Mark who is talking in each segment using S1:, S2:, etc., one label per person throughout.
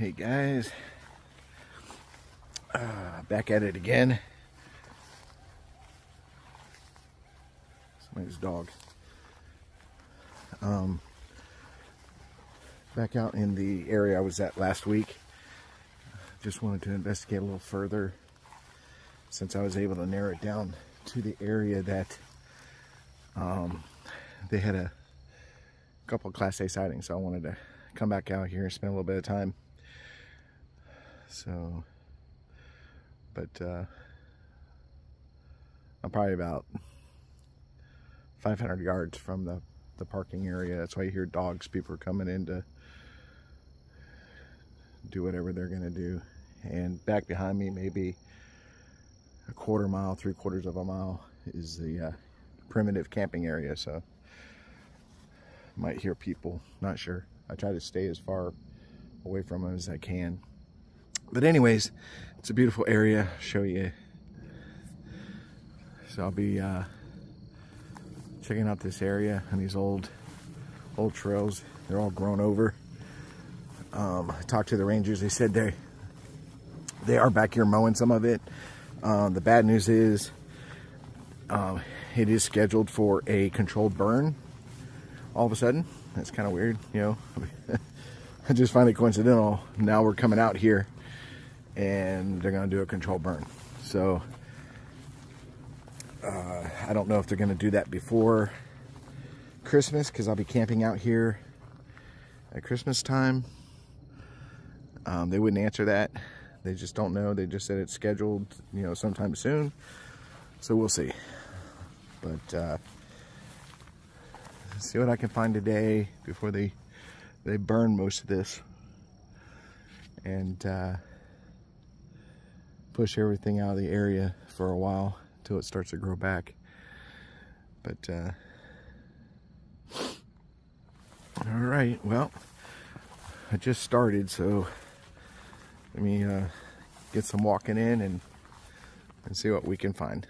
S1: Hey guys, back at it again. Somebody's dog. Back out in the area I was at last week. Just wanted to investigate a little further since I was able to narrow it down to the area that they had a couple Class A sightings. So I wanted to come back out here and spend a little bit of time. So, but I'm probably about 500 yards from the parking area. That's why you hear dogs. People are coming in to do whatever they're gonna do. And back behind me, maybe a quarter mile, 3/4 of a mile, is the primitive camping area. So might hear people, not sure. I try to stay as far away from them as I can. But anyways, it's a beautiful area. I'll show you. So I'll be checking out this area and these old trails. They're all grown over. I talked to the rangers. They said they are back here mowing some of it. The bad news is it is scheduled for a controlled burn all of a sudden. That's kind of weird, you know. I just find it coincidental. Now we're coming out here and they're going to do a controlled burn. So I don't know if they're going to do that before Christmas, because I'll be camping out here at Christmas time. They wouldn't answer that. They just don't know. They just said it's scheduled, you know, sometime soon. So we'll see. But see what I can find today before they burn most of this and push everything out of the area for a while until it starts to grow back. But all right, well, I just started, so let me get some walking in and see what we can find.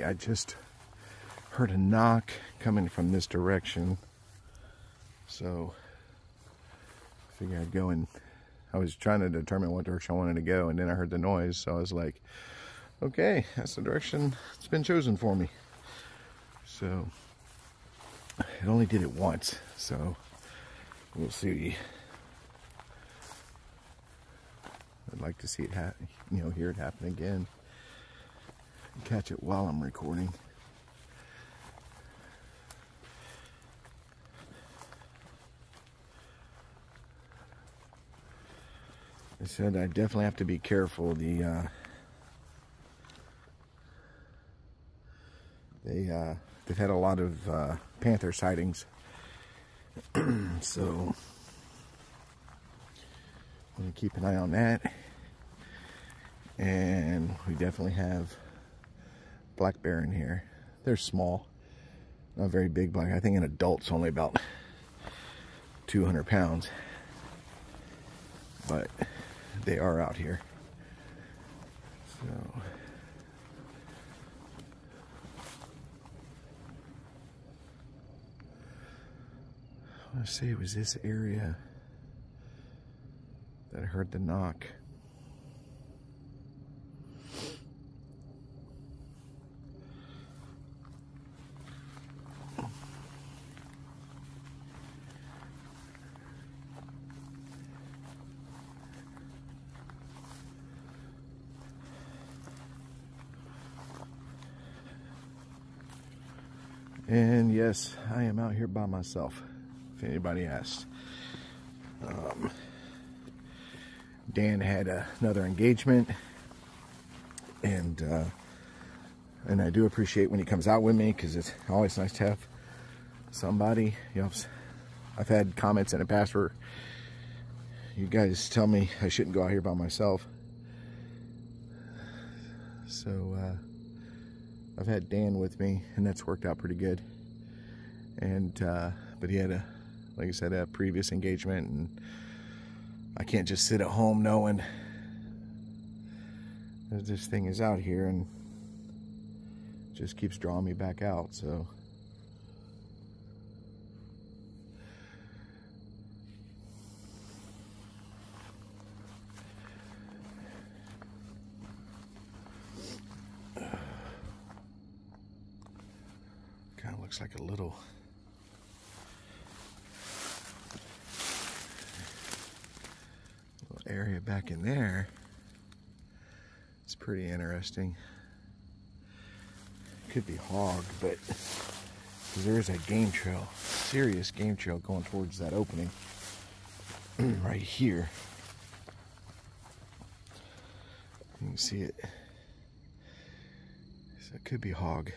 S1: I just heard a knock coming from this direction, so I figured I'd go, and I was trying to determine what direction I wanted to go, and then I heard the noise, so I was like, okay, that's the direction it's been chosen for me. So it only did it once, so we'll see. I'd like to see it happen, you know, hear it happen again. Catch it while I'm recording. I said I definitely have to be careful. They've had a lot of panther sightings, so I'm gonna keep an eye on that. And we definitely have black bear in here. They're small, not very big black. I think an adult's only about 200 pounds, but they are out here. So I want to say it was this area that I heard the knock. And yes, I am out here by myself, if anybody asked. Dan had another engagement, and I do appreciate when he comes out with me, because it's always nice to have somebody. You know, I've had comments in the past where you guys tell me I shouldn't go out here by myself. So I've had Dan with me, and that's worked out pretty good. And but he had like I said, a previous engagement, and I can't just sit at home knowing that this thing is out here, and just keeps drawing me back out. So kind of looks like a little area back in there. It's pretty interesting. Could be hog, but because there is a game trail, serious game trail going towards that opening right here. You can see it. So it could be hog.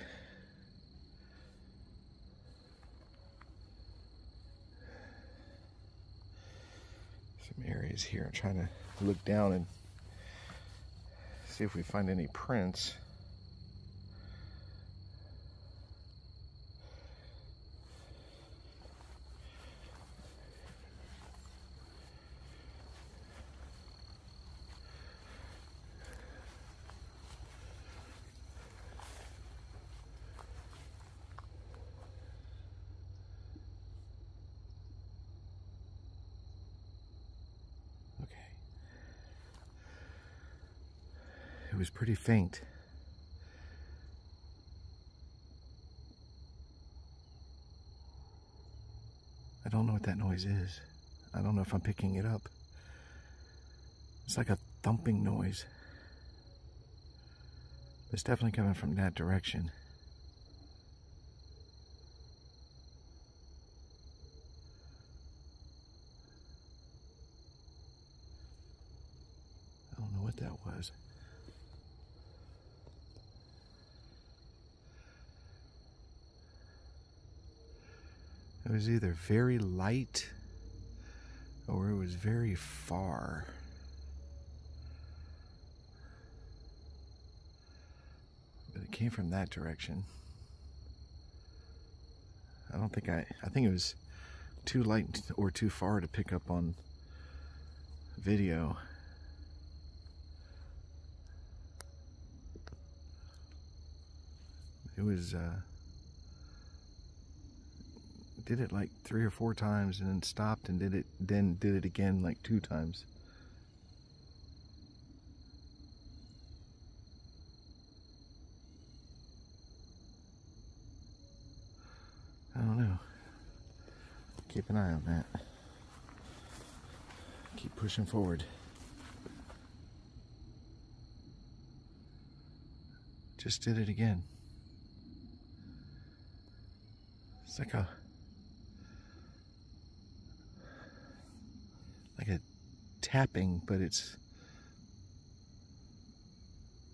S1: Some areas here. I'm trying to look down and see if we find any prints. It was pretty faint. I don't know what that noise is. I don't know if I'm picking it up. It's like a thumping noise. It's definitely coming from that direction. I don't know what that was. It was either very light or it was very far. But it came from that direction. I think it was too light or too far to pick up on video. It was, did it like 3 or 4 times and then stopped and did it again like 2 times. I don't know. Keep an eye on that. Keep pushing forward. Just did it again. It's like a tapping, but it's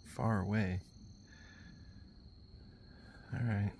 S1: far away. All right.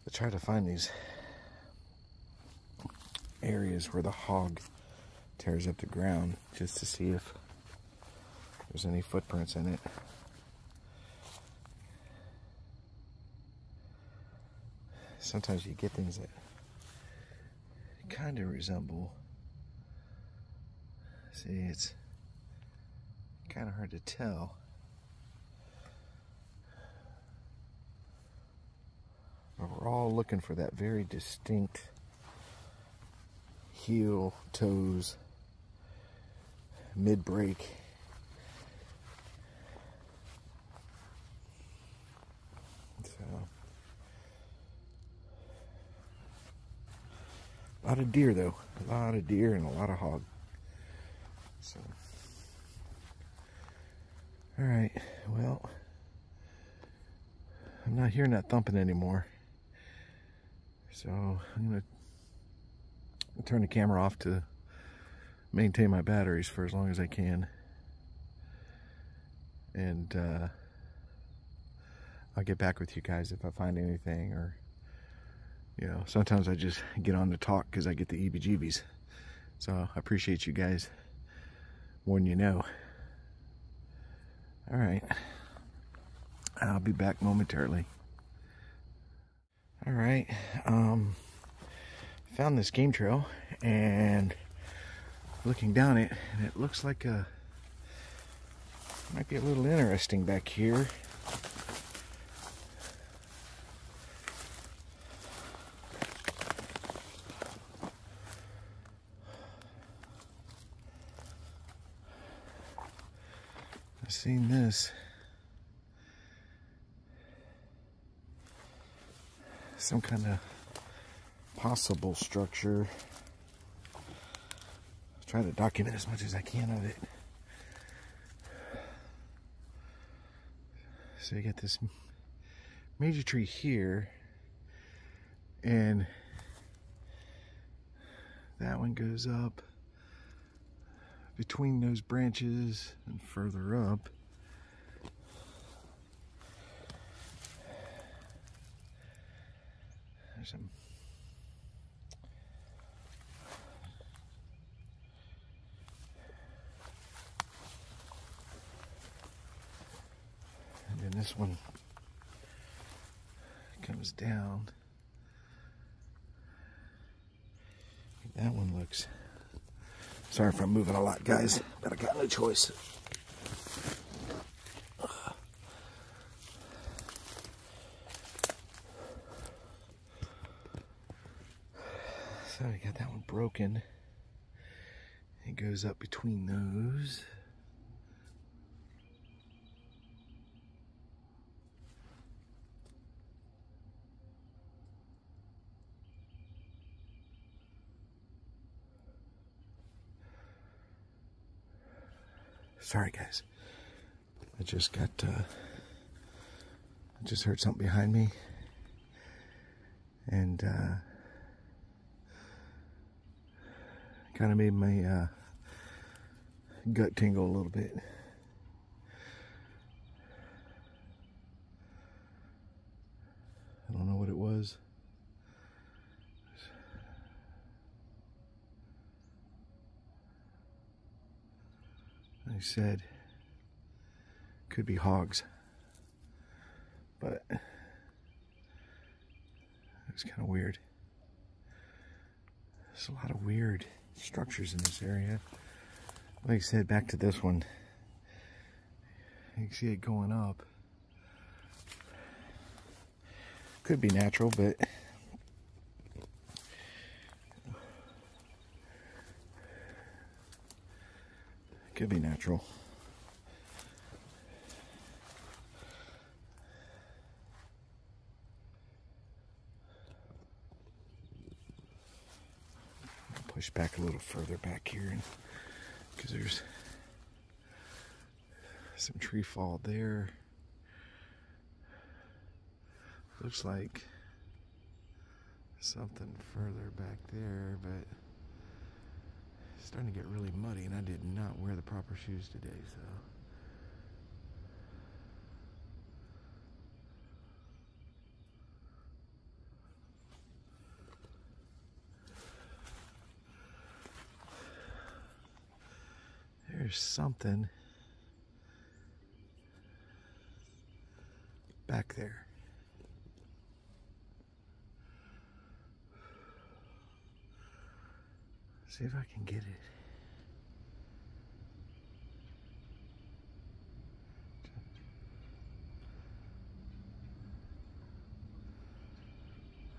S1: I try to find these areas where the hog tears up the ground just to see if there's any footprints in it. Sometimes you get things that kind of resemble. See, it's kind of hard to tell. But we're all looking for that very distinct heel, toes, mid-break. So, a lot of deer though, a lot of deer and a lot of hog. So, all right, well, I'm not hearing that thumping anymore. So I'm gonna turn the camera off to maintain my batteries for as long as I can. And I'll get back with you guys if I find anything, or, you know, sometimes I just get on to talk because I get the EBGBs. So I appreciate you guys more than you know. All right, I'll be back momentarily. All right, found this game trail and looking down it, and it looks like might be a little interesting back here. I've seen this. Some kind of possible structure. Try to document as much as I can of it. So you got this major tree here, and that one goes up between those branches and further up. There's some and then this one comes down. That one looks, sorry if I'm moving a lot, guys, but I got no choice. So I got that one broken. It goes up between those. Sorry guys, I just got, I just heard something behind me, and kind of made my gut tingle a little bit. I don't know what it was. Like I said, could be hogs, but it's kind of weird. There's a lot of weird structures in this area. Like I said, back to this one, you can see it going up. Could be natural, but could be natural. Push back a little further back here because there's some tree fall there. Looks like something further back there, but it's starting to get really muddy, and I did not wear the proper shoes today, so. There's something back there. See if I can get it.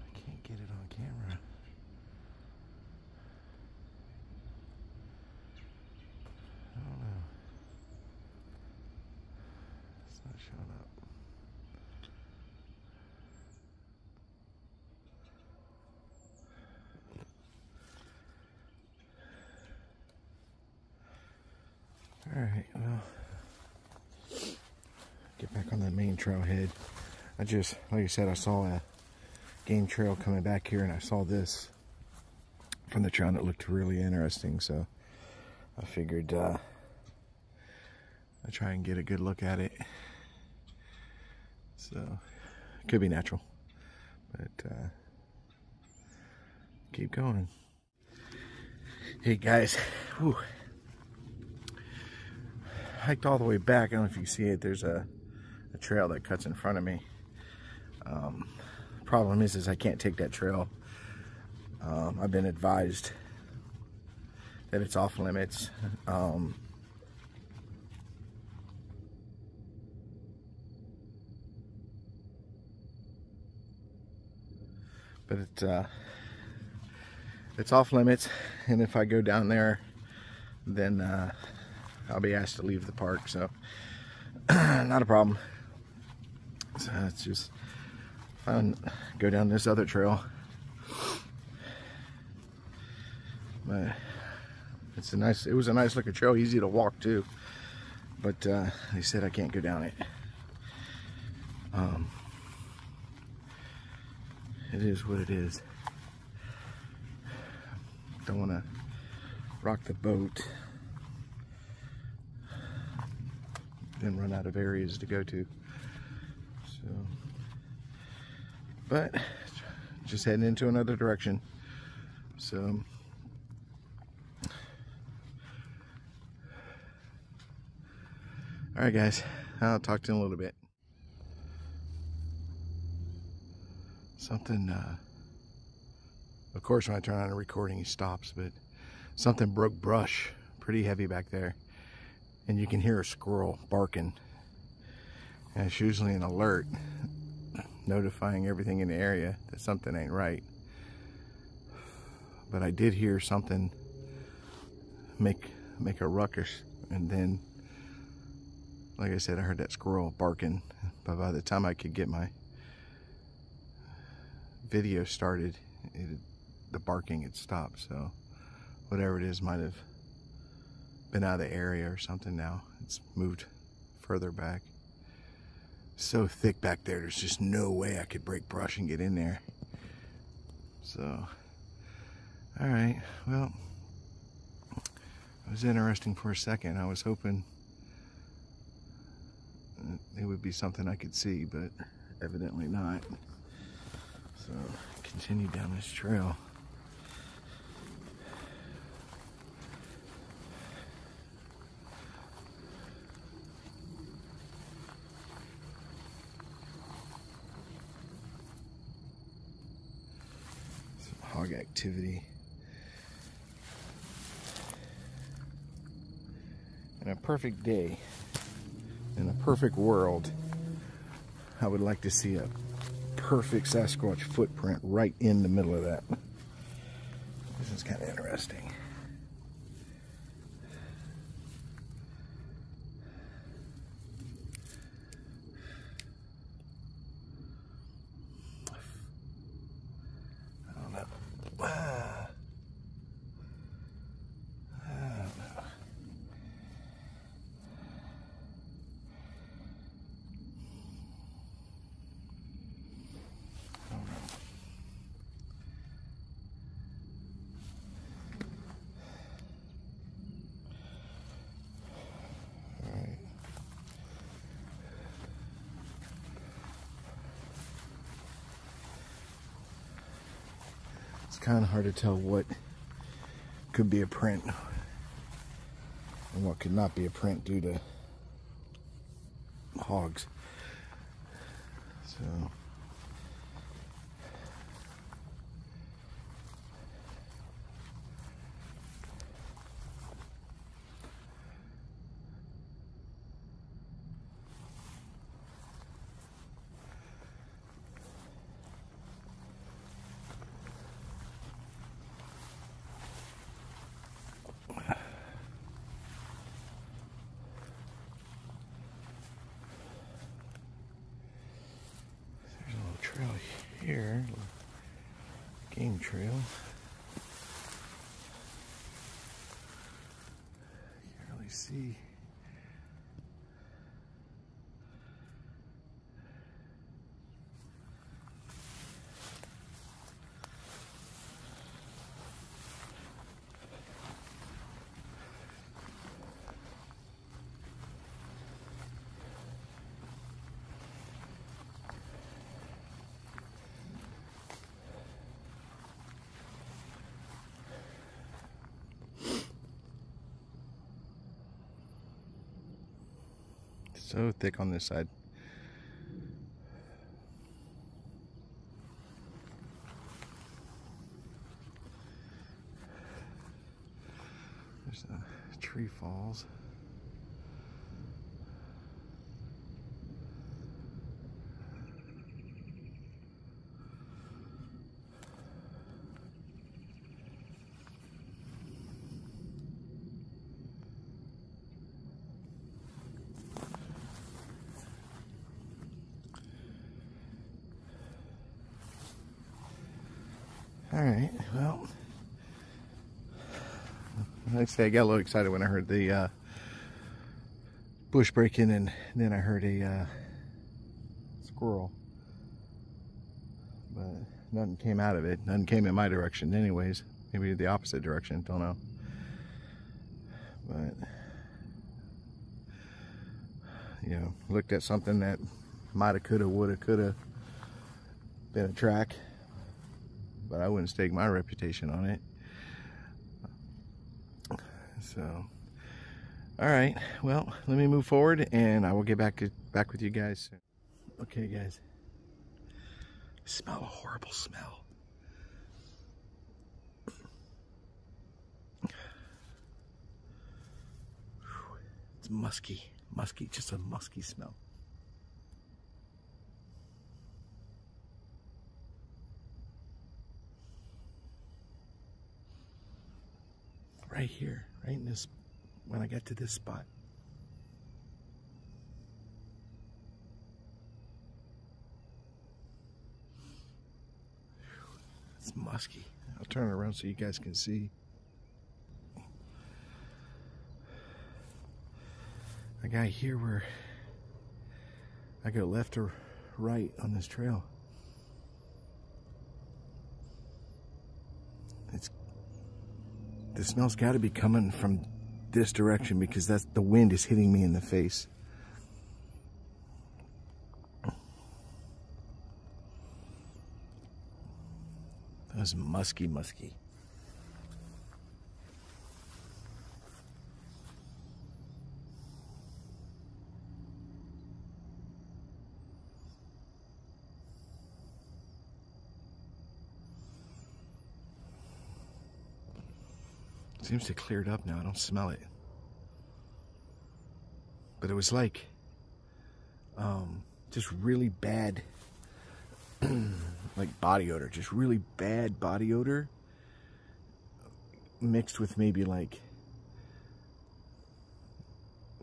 S1: I can't get it on camera. It's not showing up. Alright, well, get back on that main trailhead. Like I said, I saw a game trail coming back here, and I saw this from the trail, and it looked really interesting, so I figured I'd try and get a good look at it. So, it could be natural, but keep going. Hey guys, whew. Hiked all the way back. I don't know if you see it. There's a trail that cuts in front of me. Problem is I can't take that trail. I've been advised that it's off limits. But it's off limits, and if I go down there, then I'll be asked to leave the park, so not a problem. So it's just fun. Go down this other trail, but it was a nice looking trail, easy to walk too. But they said I can't go down it. It is what it is. Don't want to rock the boat, then run out of areas to go to. So, but just heading into another direction. So, all right, guys, I'll talk to you in a little bit. Something, of course, when I turn on a recording, he stops, but something broke brush pretty heavy back there. And you can hear a squirrel barking. And it's usually an alert notifying everything in the area that something ain't right. But I did hear something make a ruckus, and then, like I said, I heard that squirrel barking. But by the time I could get my video started, the barking had stopped. So whatever it is might have been out of the area or something. Now it's moved further back. So thick back there, there's just no way I could break brush and get in there. So, all right, well, it was interesting for a second. I was hoping it would be something I could see, but evidently not. So continue down this trail. Some hog activity. In a perfect day, in a perfect world, I would like to see a perfect Sasquatch footprint right in the middle of that. This is kind of interesting. I don't know. It's kind of hard to tell what could be a print and what could not be a print due to hogs. So long trail. Can't really see. So thick on this side. There's a tree falls. All right, well, like I say, I got a little excited when I heard the bush breaking, and then I heard a squirrel, but nothing came out of it. Nothing came in my direction anyways. Maybe the opposite direction, don't know. But, you know, looked at something that mighta, coulda, woulda, coulda been a track. But I wouldn't stake my reputation on it. So, all right. Well, let me move forward, and I will get back with you guys soon. Okay, guys. I smell a horrible smell. It's musky, just a musky smell. Right here, right in this, when I get to this spot. It's musky. I'll turn it around so you guys can see. I got here where I go left or right on this trail. The smell's got to be coming from this direction, because that's the wind is hitting me in the face. That was musky. Seems to clear it up now. I don't smell it. But it was like just really bad like body odor, just really bad body odor mixed with maybe like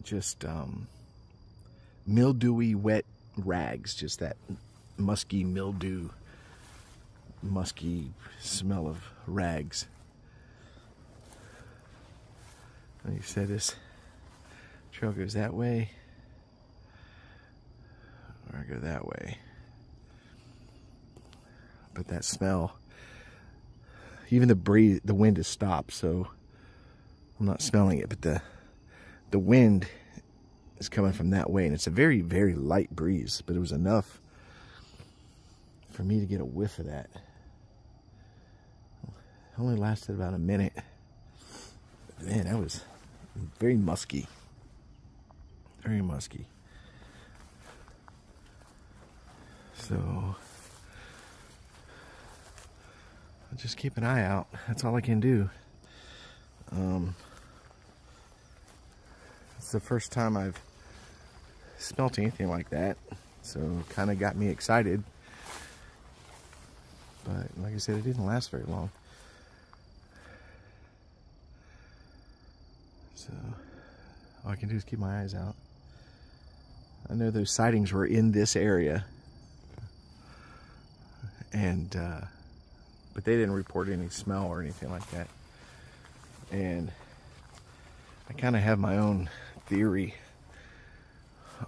S1: just mildewy wet rags, just that musky mildew, musky smell of rags. Like you said, this trail goes that way, or I go that way. But that smell, even the wind has stopped, so I'm not smelling it, but the wind is coming from that way, and it's a very, very light breeze, but it was enough for me to get a whiff of that. It only lasted about a minute. Man, that was very musky. Very musky. So I'll just keep an eye out. That's all I can do. It's the first time I've smelt anything like that, so kind of got me excited. But like I said, it didn't last very long. So all I can do is keep my eyes out. I know those sightings were in this area, and but they didn't report any smell or anything like that. And I kind of have my own theory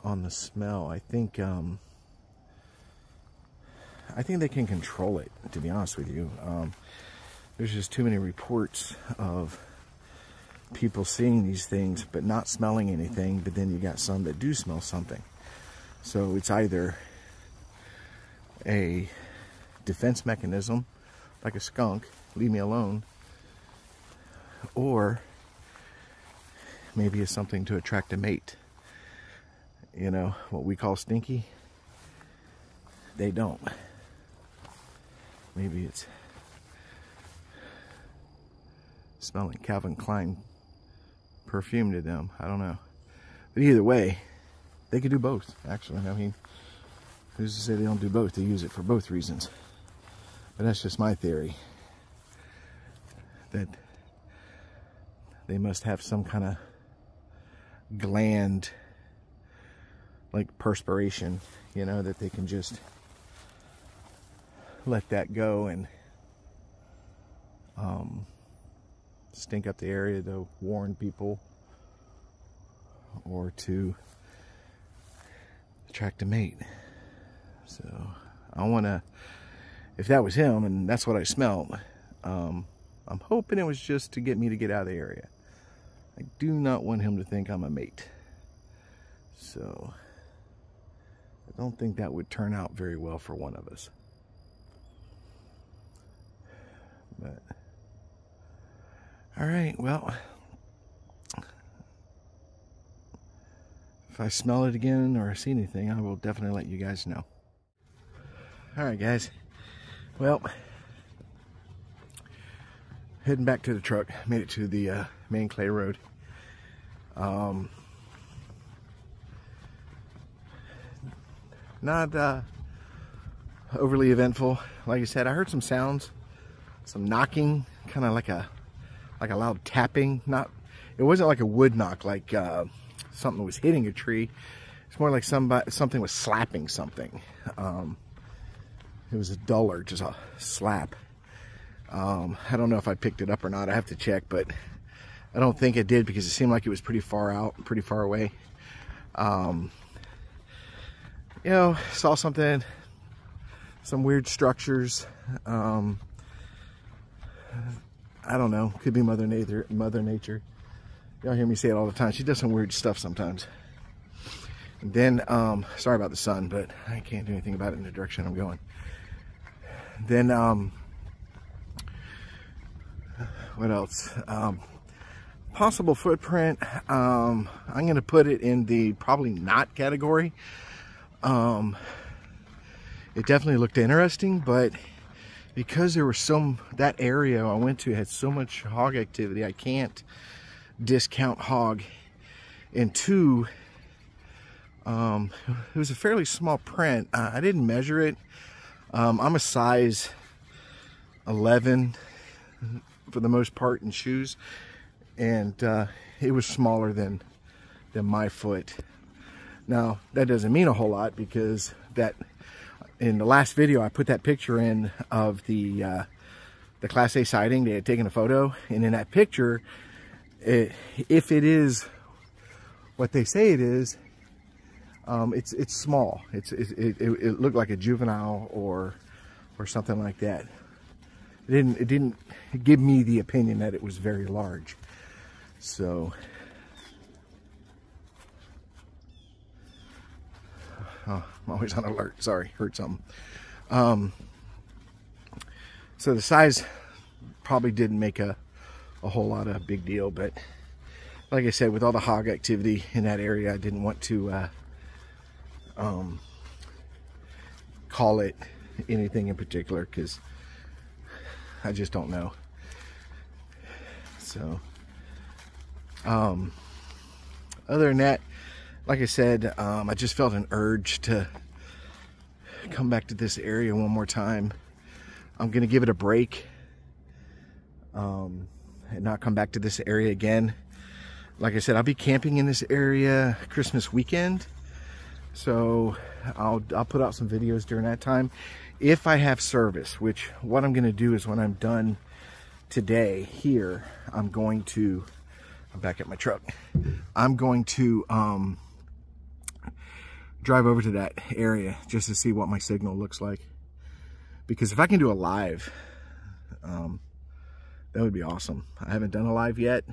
S1: on the smell. I think they can control it, to be honest with you. There's just too many reports of people seeing these things but not smelling anything, but then you got some that do smell something. So it's either a defense mechanism, like a skunk, leave me alone, or maybe it's something to attract a mate. You know, what we call stinky, they don't. Maybe it's smelling Calvin Klein perfume to them. I don't know. But either way, they could do both, actually. I mean, who's to say they don't do both? They use it for both reasons. But that's just my theory. That they must have some kind of gland, like perspiration, you know, that they can just let that go and stink up the area to warn people or to attract a mate. So I want to, if that was him and that's what I smelled, I'm hoping it was just to get me to get out of the area. I do not want him to think I'm a mate. So I don't think that would turn out very well for one of us. But all right, well, if I smell it again or see anything, I will definitely let you guys know. All right, guys. Well, heading back to the truck. Made it to the main clay road. Not overly eventful. Like I said, I heard some sounds, some knocking, kind of like a loud tapping. It wasn't like a wood knock, like something was hitting a tree. It's more like something was slapping something. It was a duller, just a slap. I don't know if I picked it up or not. I have to check, but I don't think it did because it seemed like it was pretty far out, pretty far away. You know, saw something, some weird structures. I don't know. Could be Mother Nature. Y'all hear me say it all the time. She does some weird stuff sometimes. And then, sorry about the sun, but I can't do anything about it in the direction I'm going. Then, what else? Possible footprint. I'm going to put it in the probably not category. It definitely looked interesting, but because there was that area I went to had so much hog activity, I can't discount hog. And two, it was a fairly small print. I didn't measure it. I'm a size 11 for the most part in shoes, and it was smaller than my foot. Now that doesn't mean a whole lot, because that in the last video I put that picture in of the Class A sighting. They had taken a photo, and in that picture, if it is what they say it is, it's small. It looked like a juvenile or something like that. It didn't give me the opinion that it was very large. So I'm always on alert. Sorry, heard something. So the size probably didn't make a whole lot of big deal, but like I said, with all the hog activity in that area, I didn't want to call it anything in particular, because I just don't know. So other than that, like I said, I just felt an urge to come back to this area one more time. I'm gonna give it a break and not come back to this area again. Like I said, I'll be camping in this area Christmas weekend. So I'll put out some videos during that time if I have service, which what I'm going to do is when I'm done today here, I'm back at my truck. I'm going to drive over to that area just to see what my signal looks like. Because if I can do a live, that would be awesome. I haven't done a live yet.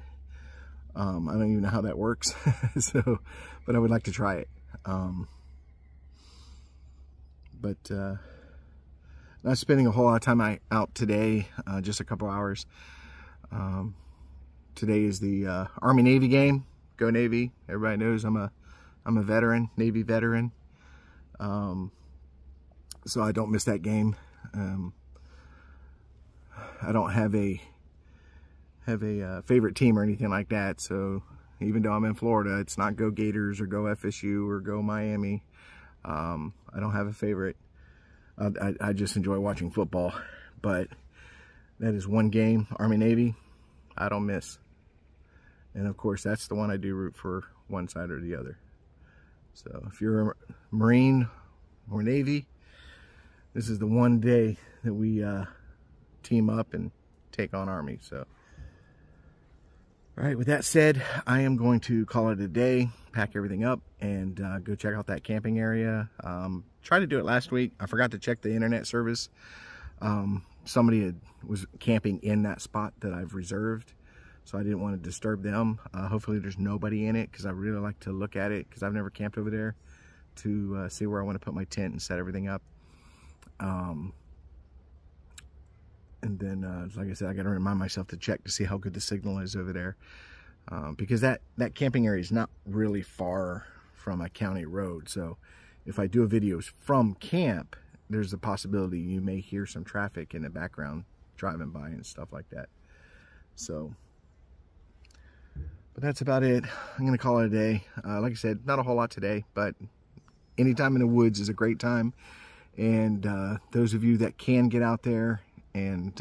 S1: I don't even know how that works. But I would like to try it. Not spending a whole lot of time out today, just a couple hours. Today is the Army-Navy game. Go Navy. Everybody knows I'm a veteran, Navy veteran. So I don't miss that game. I don't have a favorite team or anything like that. So even though I'm in Florida, it's not go Gators or go FSU or go Miami. I don't have a favorite. I just enjoy watching football, but that is one game, Army-Navy, I don't miss. And of course, that's the one I do root for one side or the other. So if you're a Marine or Navy, this is the one day that we team up and take on Army. So, all right, with that said, I am going to call it a day, pack everything up, and go check out that camping area. Tried to do it last week. I forgot to check the internet service. Somebody was camping in that spot that I've reserved, so I didn't want to disturb them. Hopefully there's nobody in it, because I really like to look at it, because I've never camped over there, to see where I want to put my tent and set everything up. And then, like I said, I got to remind myself to check to see how good the signal is over there. Because that camping area is not really far from a county road. So if I do videos from camp, there's a possibility you may hear some traffic in the background driving by and stuff like that. So, but that's about it. I'm going to call it a day. Like I said, not a whole lot today, but anytime in the woods is a great time. And those of you that can get out there and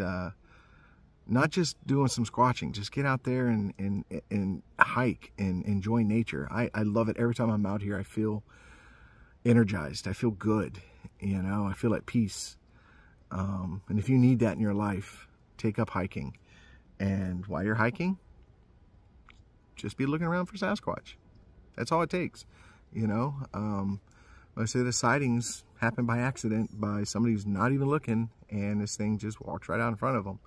S1: not just doing some squatching, just get out there and hike and enjoy nature. I love it. Every time I'm out here, I feel energized. I feel good. You know, I feel at peace. And if you need that in your life, take up hiking. And while you're hiking, just be looking around for Sasquatch. That's all it takes. You know, most of the sightings happen by accident, by somebody who's not even looking, and this thing just walks right out in front of them.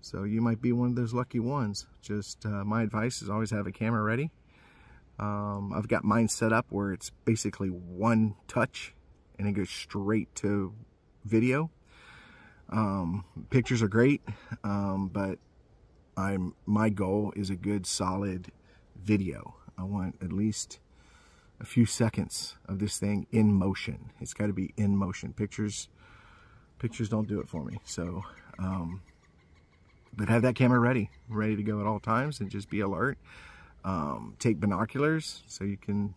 S1: So you might be one of those lucky ones. Just my advice is always have a camera ready. I've got mine set up where it's basically one touch and it goes straight to video. Pictures are great, but my goal is a good solid video. I want at least a few seconds of this thing in motion. It's got to be in motion. Pictures don't do it for me. So but have that camera ready to go at all times, and just be alert. Take binoculars so you can,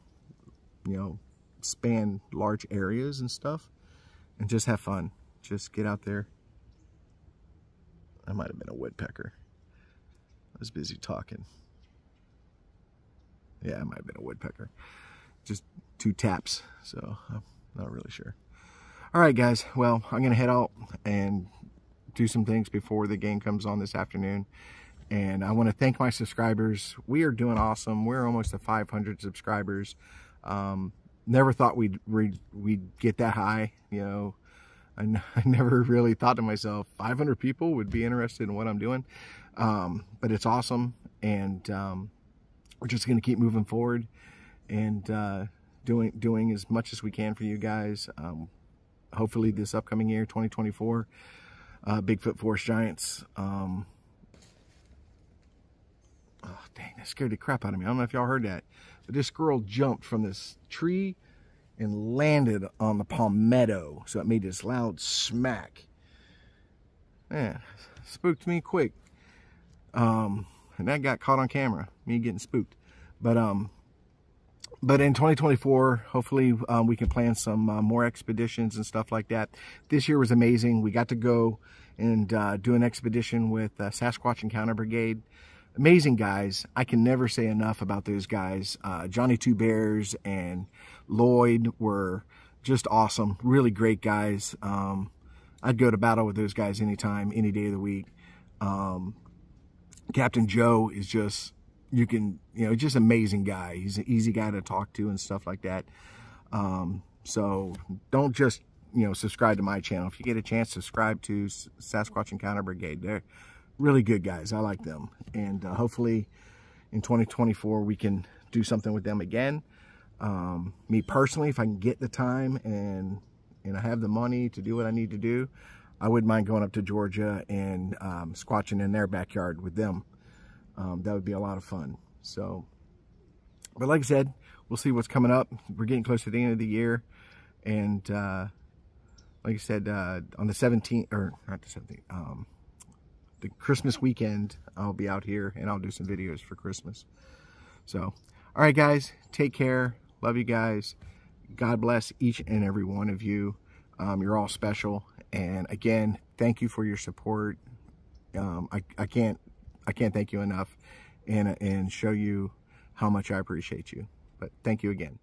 S1: you know, span large areas and stuff, and just have fun. Just get out there. I might have been a woodpecker. I was busy talking. Yeah, I might have been a woodpecker. Just 2 taps, so I'm not really sure. All right, guys. Well, I'm gonna head out and do some things before the game comes on this afternoon. And I want to thank my subscribers. We are doing awesome. We're almost to 500 subscribers. Never thought we'd get that high. You know, I never really thought to myself 500 people would be interested in what I'm doing. But it's awesome, and we're just going to keep moving forward and doing as much as we can for you guys. Hopefully this upcoming year, 2024, Bigfoot Forest Giants. Oh, dang, that scared the crap out of me. I don't know if y'all heard that, but this squirrel jumped from this tree and landed on the palmetto, so it made this loud smack. Man, spooked me quick. And that got caught on camera, me getting spooked. But in 2024, hopefully we can plan some more expeditions and stuff like that. This year was amazing. We got to go and do an expedition with Sasquatch Encounter Brigade. amazing guys. I can never say enough about those guys. Johnny Two Bears and Lloyd were just awesome. Really great guys. I'd go to battle with those guys anytime, any day of the week. Captain Joe is just, just amazing guy. He's an easy guy to talk to and stuff like that. So don't just, subscribe to my channel. If you get a chance, subscribe to Sasquatch Encounter Brigade. They're really good guys. I like them. And hopefully in 2024, we can do something with them again. Me personally, if I can get the time and I have the money to do what I need to do, I wouldn't mind going up to Georgia and squatching in their backyard with them. That would be a lot of fun. So, but like I said, we'll see what's coming up. We're getting close to the end of the year. And like I said, on the 17th, or not the 17th, the Christmas weekend, I'll be out here and I'll do some videos for Christmas. So, all right, guys, take care. Love you guys. God bless each and every one of you. You're all special. And again, thank you for your support. I can't thank you enough and show you how much I appreciate you. But thank you again.